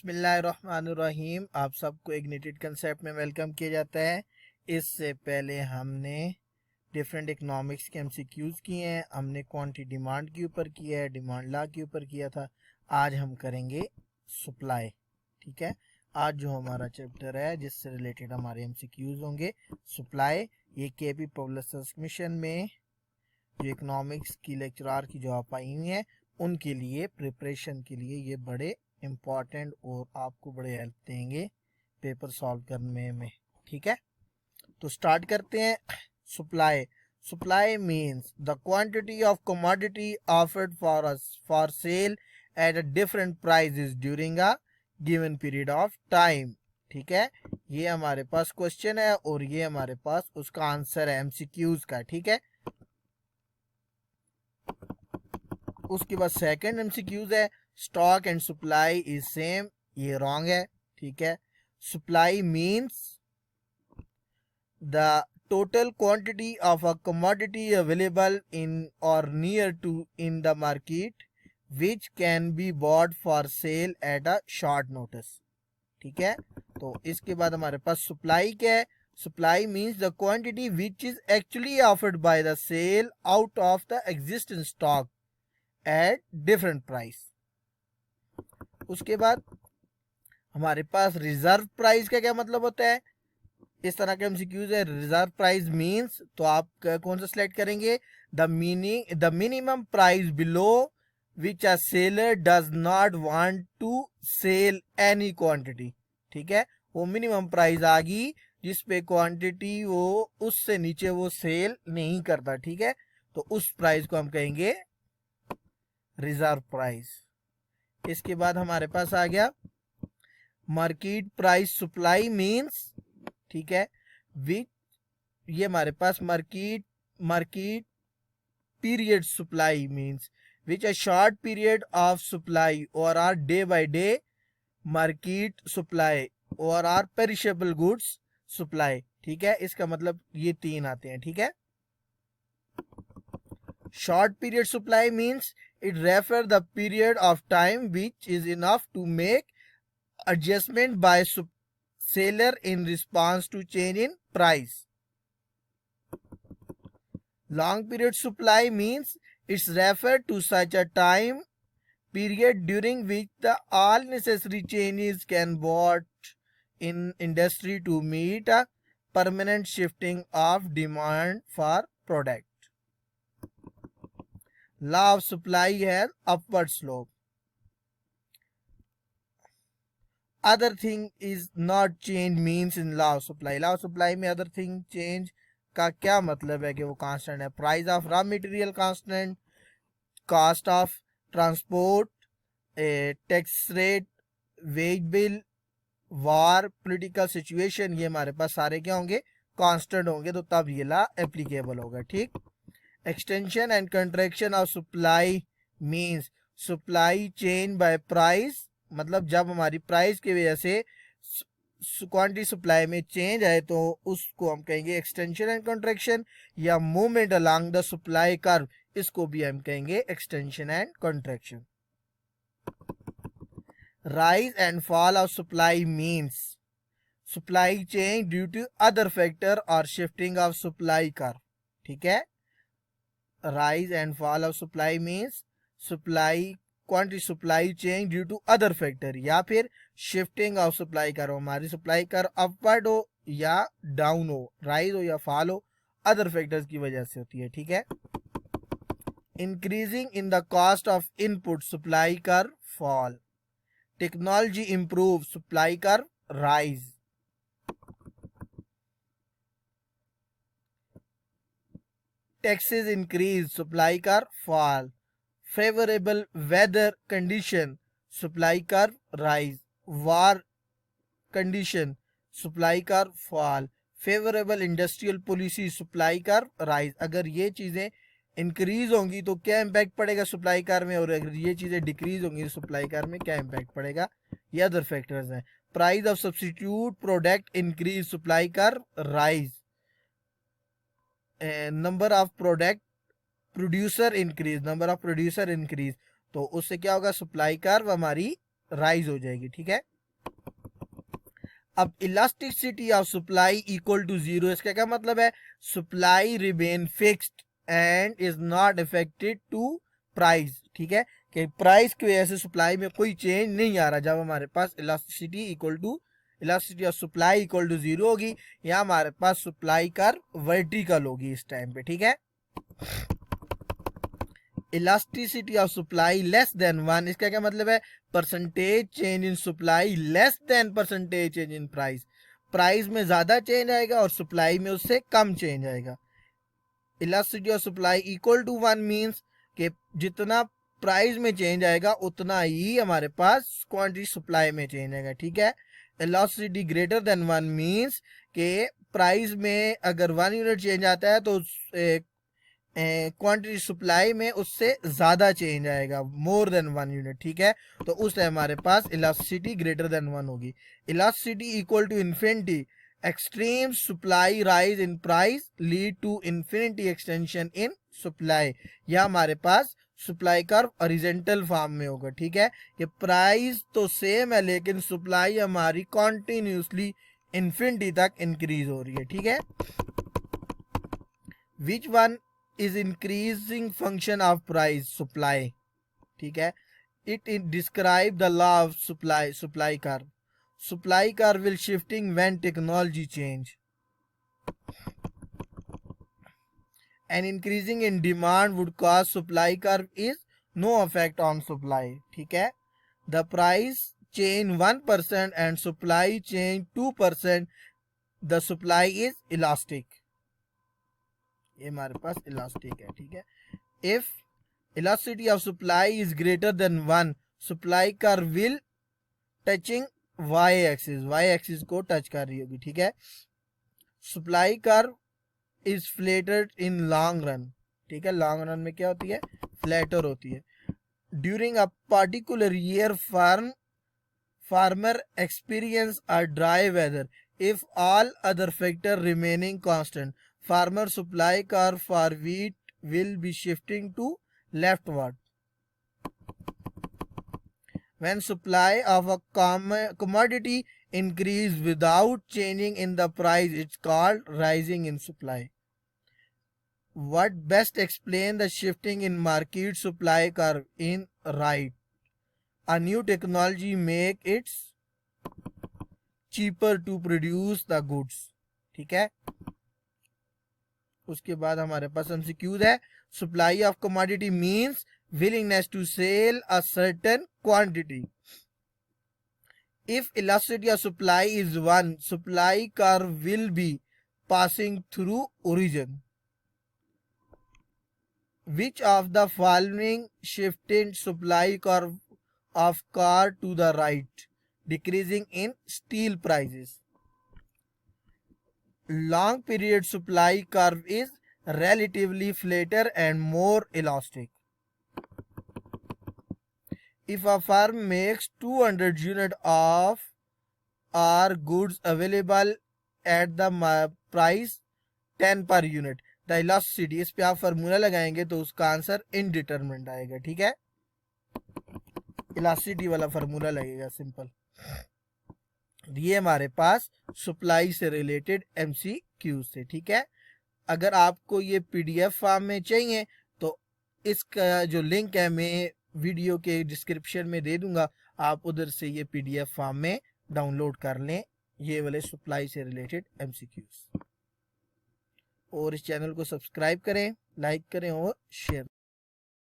बिस्मिल्लाहिर्रहमानिर्रहीम। आप सबको इग्निटेड कंसेप्ट में वेलकम किया जाता है। इससे पहले हमने डिफरेंट इकोनॉमिक्स के एमसीक्यूज़ किए हैं। हमने क्वांटिटी डिमांड के ऊपर किया है, डिमांड लॉ के ऊपर किया था। आज हम करेंगे सप्लाई। ठीक है, आज जो हमारा चैप्टर है जिससे रिलेटेड हमारे एमसीक्यूज़ होंगे सप्लाई। ये केपी पब्लिशर्स मिशन में जो इकोनॉमिक्स की लेक्चरार की जॉब आई हुई है उनके लिए प्रिपरेशन के लिए ये बड़े इम्पॉर्टेंट और आपको बड़े हेल्प देंगे पेपर सॉल्व करने में। ठीक है, तो स्टार्ट करते हैं। Supply supply means the quantity of commodity offered for sale at a different prices during a given period of time. ठीक है, ये हमारे पास क्वेश्चन है और ये हमारे पास उसका आंसर है एमसीक्यूज का। ठीक है, उसके बाद सेकंड एमसीक्यूज है stock and supply is same. ये रॉन्ग है। ठीक है, supply means the total quantity of a commodity available in और near to in the market which can be bought for sale at a short notice. ठीक है, तो इसके बाद हमारे पास सप्लाई क्या है। Supply means the quantity which is actually offered by the sell out of the existing stock at different price. उसके बाद हमारे पास रिजर्व प्राइस का क्या मतलब होता है। इस तरह के एमसीक्यूज है। रिजर्व प्राइस मींस, तो आप कौन सा सिलेक्ट करेंगे, the minimum price below which a seller does not want to sell any quantity. ठीक है, वो मिनिमम प्राइस आ गई जिस पे क्वांटिटी वो उससे नीचे वो सेल नहीं करता। ठीक है, तो उस प्राइस को हम कहेंगे रिजर्व प्राइस। इसके बाद हमारे पास आ गया मार्केट प्राइस। सप्लाई मींस, ठीक है, विच, ये हमारे पास market period supply means which a short period of supply और are day by day market supply और आर पेरिशेबल गुड्स सप्लाई। ठीक है, इसका मतलब ये तीन आते हैं। ठीक है, short period supply means it refers the period of time which is enough to make adjustment by seller in response to change in price. Long period supply means it's referred to such a time period during which the all necessary changes can brought in industry to meet a permanent shifting of demand for product. Law of supply has upward slope. Other thing is not change means in law of supply. Law of supply में other thing change का क्या मतलब है कि वो constant है। Price of raw material constant, cost of transport, tax rate, wage bill, war, political situation, ये हमारे पास सारे क्या होंगे, कांस्टेंट होंगे, तो तब ये लॉ एप्लीकेबल होगा। ठीक, extension and contraction of supply means supply change bye price, मतलब जब हमारी प्राइस की वजह से क्वांटिटी सप्लाई में चेंज आए तो उसको हम कहेंगे एक्सटेंशन एंड कंट्रैक्शन, या movement along the supply curve, इसको भी हम कहेंगे extension and contraction. Rise and fall of supply means supply change due to other factor और शिफ्टिंग ऑफ सप्लाई कर्व। ठीक है, rise and fall of supply means supply quantity supply change due to other factor, या फिर shifting of supply करो, हमारी supply कर upward हो या down हो, rise हो या fall हो, other factors की वजह से होती है। ठीक है, increasing in the cost of input supply कर fall, technology improve supply कर rise, taxes increase supply curve fall, favorable weather condition supply curve rise, war condition supply curve fall, favourable industrial policy supply curve rise. अगर ये चीज़ें increase होंगी तो क्या impact पड़ेगा supply curve में, और अगर ये चीज़ें डिक्रीज होंगी तो सप्लाई कर्व में क्या इम्पैक्ट पड़ेगा, ये अदर फैक्टर्स हैं। Price of substitute product increase supply curve rise, number of product producer increase, तो उससे क्या होगा, सप्लाई कर्व हमारी राइज हो जाएगी। ठीक है, अब elasticity of supply equal to zero, इसका क्या मतलब है? Supply remain fixed and is not affected to price, ठीक है, कि प्राइस की वजह से सप्लाई में कोई चेंज नहीं आ रहा। जब हमारे पास elasticity equal to elasticity of supply equal to zero होगी, या हमारे पास सप्लाई कर्व वर्टिकल होगी इस टाइम पे, ठीक है। Elasticity of supply less than one, इसका क्या मतलब है? Percentage change in supply less than percentage change in price, price में ज्यादा चेंज आएगा और सप्लाई में उससे कम चेंज आएगा। Elasticity of supply equal to one means कि जितना प्राइस में चेंज आएगा उतना ही हमारे पास क्वांटिटी सप्लाई में चेंज आएगा, ठीक है। Elasticity greater than one means कि प्राइस में अगर 1 यूनिट चेंज आता है तो क्वांटिटी सप्लाई में उससे ज्यादा चेंज आएगा, मोर देन 1 यूनिट, ठीक है। तो उस टाइम हमारे पास इलास्टिसिटी ग्रेटर देन 1 होगी। Elasticity equal to infinity, extreme supply rise in price lead to infinity extension in supply, या हमारे पास सप्लाई कर्व हॉरिजॉन्टल फॉर्म में होगा, ठीक है। ये प्राइस तो सेम है लेकिन सप्लाई हमारी कॉन्टिन्यूसली इन्फिनिटी तक इंक्रीज हो रही है, ठीक है। Which one is increasing function of price? Supply, ठीक है। It describe the law of supply, supply curve. Supply curve will shifting when technology change. And increasing in demand would cause supply curve is no effect on supply, ठीक है। The price change 1% and supply change 2%, the supply is elastic, ये हमारे पास elastic है, ठीक है। If elasticity of supply is greater than 1, supply curve will touching y axis को touch कर रही होगी, ठीक है। Supply curve is flatted in long run, ठीक है। लॉन्ग रन में क्या होती है? फ्लैटर होती है। During a particular year farmer experience a dry weather, if all other factor remaining constant, farmer supply curve for wheat will be shifting to leftward. When supply of a commodity increase without changing in the price, it's called rising in supply. What best explain the shifting in market supply curve in right? A new technology make it cheaper to produce the goods, ठीक है। उसके बाद हमारे पास MCQs है। Supply of commodity means willingness to sell a certain quantity. If elasticity of supply is 1, supply curve will be passing through origin. Which of the following shifted supply curve of car to the right, decreasing in steel prices? Long period supply curve is relatively flatter and more elastic. If a firm makes 200 units of our goods available at the price 10 per unit, the elasticity, इस पे आप formula लगाएंगे तो उसका answer indeterminate आएगा, ठीक है। Elasticity वाला फार्मूला लगेगा सिंपल। ये हमारे पास सप्लाई से रिलेटेड एमसीक्यू से, ठीक है। अगर आपको ये पीडीएफ फॉर्म में चाहिए तो इसका जो लिंक है मैं वीडियो के डिस्क्रिप्शन में दे दूंगा, आप उधर से ये पीडीएफ फॉर्म में डाउनलोड कर लें, ये वाले सप्लाई से रिलेटेड एमसीक्यूज। और इस चैनल को सब्सक्राइब करें, लाइक करें और शेयर